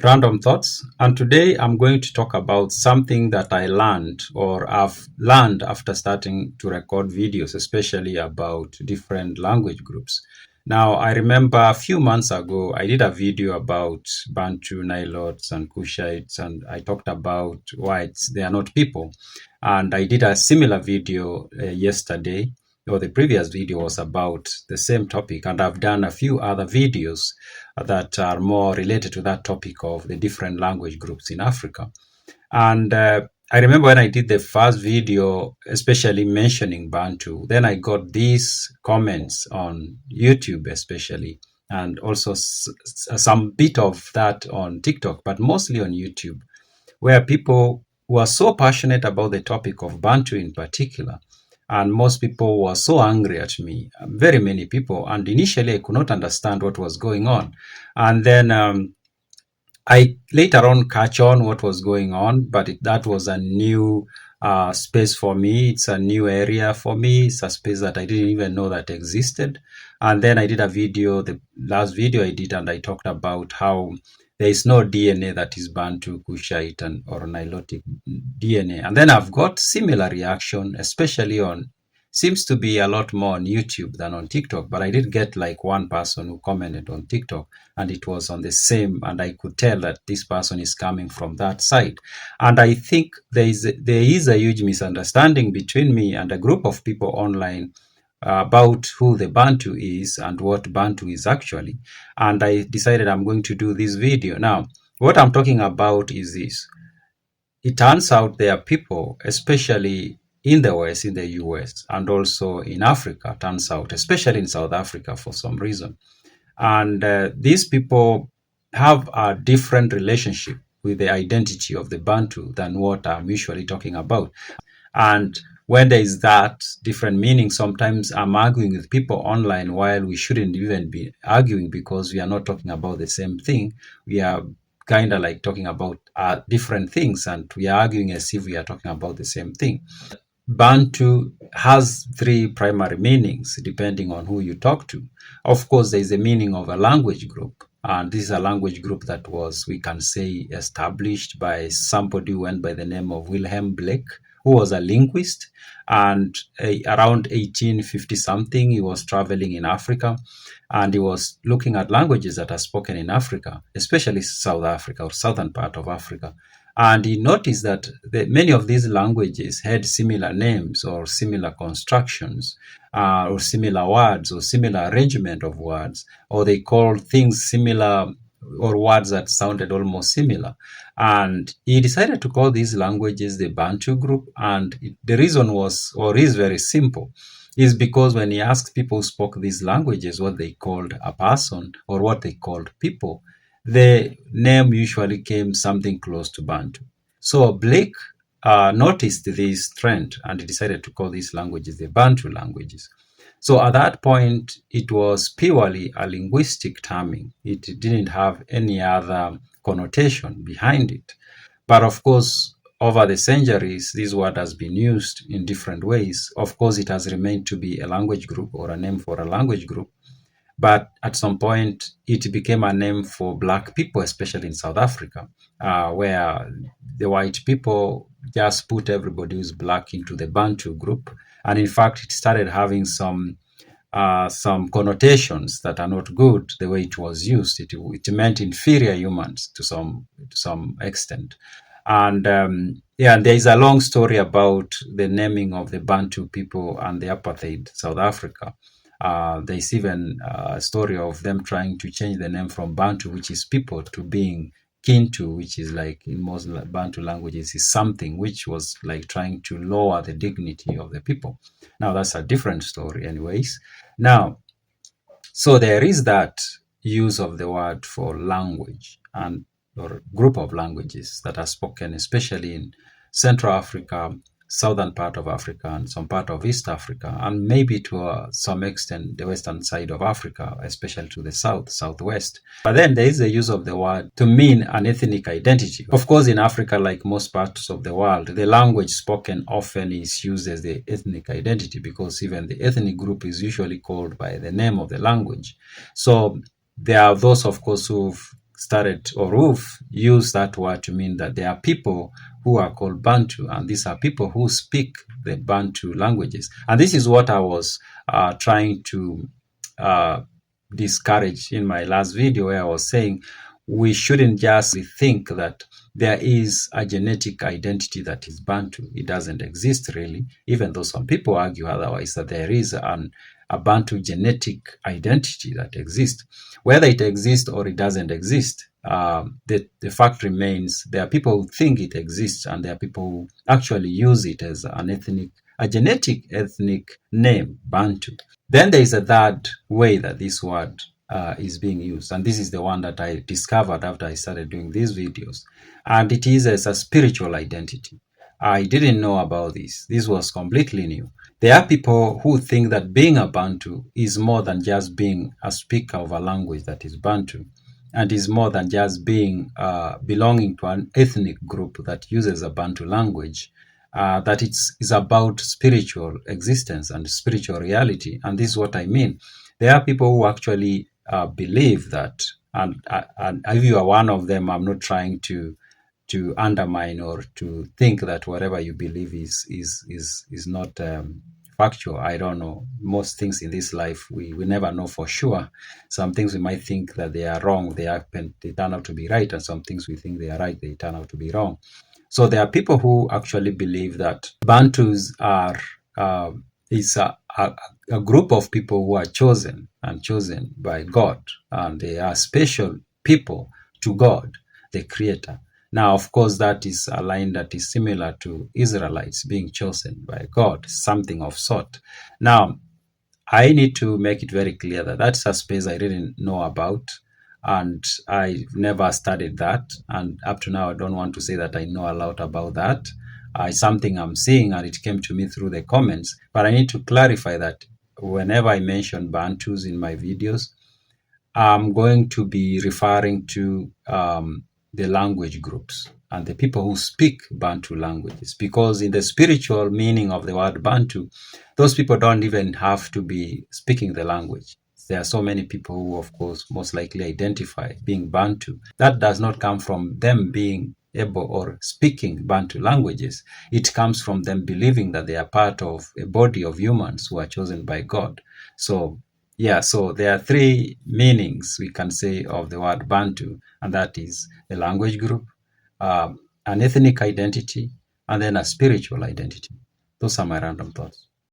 Random Thoughts, and today I'm going to talk about something that I learned or I've learned after starting to record videos, especially about different language groups. Now, I remember a few months ago, I did a video about Bantu, Nilotes, and Kushites, and I talked about whites, they are not people. And I did a similar video yesterday, or the previous video was about the same topic, and I've done a few other videos that are more related to that topic of the different language groups in Africa. And I remember when I did the first video, especially mentioning Bantu, then I got these comments on YouTube, especially, and also some bit of that on TikTok, but mostly on YouTube, where people were so passionate about the topic of Bantu in particular. And most people were so angry at me, very many people. And initially, I could not understand what was going on. And then I later on catch on what was going on, but that was a new space for me. It's a new area for me. It's a space that I didn't even know that existed. And then I did a video, the last video I did, and I talked about how there is no DNA that is Bantu, Kushite, or Nilotic DNA. And then I've got similar reaction, especially on, seems to be a lot more on YouTube than on TikTok, but I did get like one person who commented on TikTok, and it was on the same, and I could tell that this person is coming from that side. And I think there is a huge misunderstanding between me and a group of people online about who the Bantu is and what Bantu is actually. And I decided I'm going to do this video. Now, what I'm talking about is this. It turns out there are people, especially in the West, in the US, and also in Africa, turns out, especially in South Africa for some reason. And these people have a different relationship with the identity of the Bantu than what I'm usually talking about. And when there is that different meaning, sometimes I'm arguing with people online while we shouldn't even be arguing because we are not talking about the same thing. We are kind of like talking about different things, and we are arguing as if we are talking about the same thing. Bantu has three primary meanings depending on who you talk to. Of course, there is a meaning of a language group, and this is a language group that was, we can say, established by somebody who went by the name of Wilhelm Blake, who was a linguist, and around 1850 something, he was traveling in Africa, and he was looking at languages that are spoken in Africa, especially South Africa or southern part of Africa. And he noticed that many of these languages had similar names or similar constructions, or similar words or similar arrangement of words, or they called things similar or words that sounded almost similar. And he decided to call these languages the Bantu group. And the reason was, or is very simple, is because when he asked people who spoke these languages what they called a person or what they called people, the name usually came something close to Bantu. So Blake noticed this trend and he decided to call these languages the Bantu languages. So at that point, it was purely a linguistic terming. It didn't have any other connotation behind it. But of course, over the centuries, this word has been used in different ways. Of course, it has remained to be a language group or a name for a language group. But at some point, it became a name for Black people, especially in South Africa, where the white people just put everybody who's Black into the Bantu group. And in fact, it started having some connotations that are not good the way it was used. It meant inferior humans to some extent. And and there is a long story about the naming of the Bantu people and the apartheid South Africa. There's even a story of them trying to change the name from Bantu, which is people, to being Kintu, which is like in most Bantu languages is something, which was like trying to lower the dignity of the people. Now that's a different story anyways. Now, so there is that use of the word for language and or group of languages that are spoken, especially in Central Africa, southern part of Africa, and some part of East Africa, and maybe to some extent the western side of Africa, especially to the southwest. But then there is the use of the word to mean an ethnic identity. Of course, in Africa, like most parts of the world, the language spoken often is used as the ethnic identity because even the ethnic group is usually called by the name of the language. So there are those, of course, who've started, or who've used that word to mean that there are people who are called Bantu, and these are people who speak the Bantu languages. And this is what I was trying to discourage in my last video, where I was saying we shouldn't just think that there is a genetic identity that is Bantu. It doesn't exist really, even though some people argue otherwise, that there is a Bantu genetic identity that exists. Whether it exists or it doesn't exist, the fact remains there are people who think it exists, and there are people who actually use it as a genetic ethnic name, Bantu. Then there is a third way that this word is being used, and this is the one that I discovered after I started doing these videos, and it is as a spiritual identity. I didn't know about this. This was completely new. There are people who think that being a Bantu is more than just being a speaker of a language that is Bantu, and is more than just being belonging to an ethnic group that uses a Bantu language. That is about spiritual existence and spiritual reality. And this is what I mean. There are people who actually believe that, and if you are one of them, I'm not trying to undermine or to think that whatever you believe is not factual. I don't know. Most things in this life we never know for sure. Some things we might think that they are wrong, they turn out to be right, and some things we think they are right, they turn out to be wrong. So there are people who actually believe that Bantus are is a group of people who are chosen by God, and they are special people to God, the Creator. Now, of course, that is a line that is similar to Israelites being chosen by God, something of sort. Now, I need to make it very clear that that's a space I didn't know about, and I never studied that. And up to now, I don't want to say that I know a lot about that. It's something I'm seeing, and it came to me through the comments. But I need to clarify that whenever I mention Bantus in my videos, I'm going to be referring to the language groups and the people who speak Bantu languages, because in the spiritual meaning of the word Bantu, those people don't even have to be speaking the language. There are so many people who, of course, most likely identify being Bantu. That does not come from them being able or speaking Bantu languages. It comes from them believing that they are part of a body of humans who are chosen by God. So yeah, so there are three meanings we can say of the word Bantu, and that is a language group, an ethnic identity, and then a spiritual identity. Those are my random thoughts.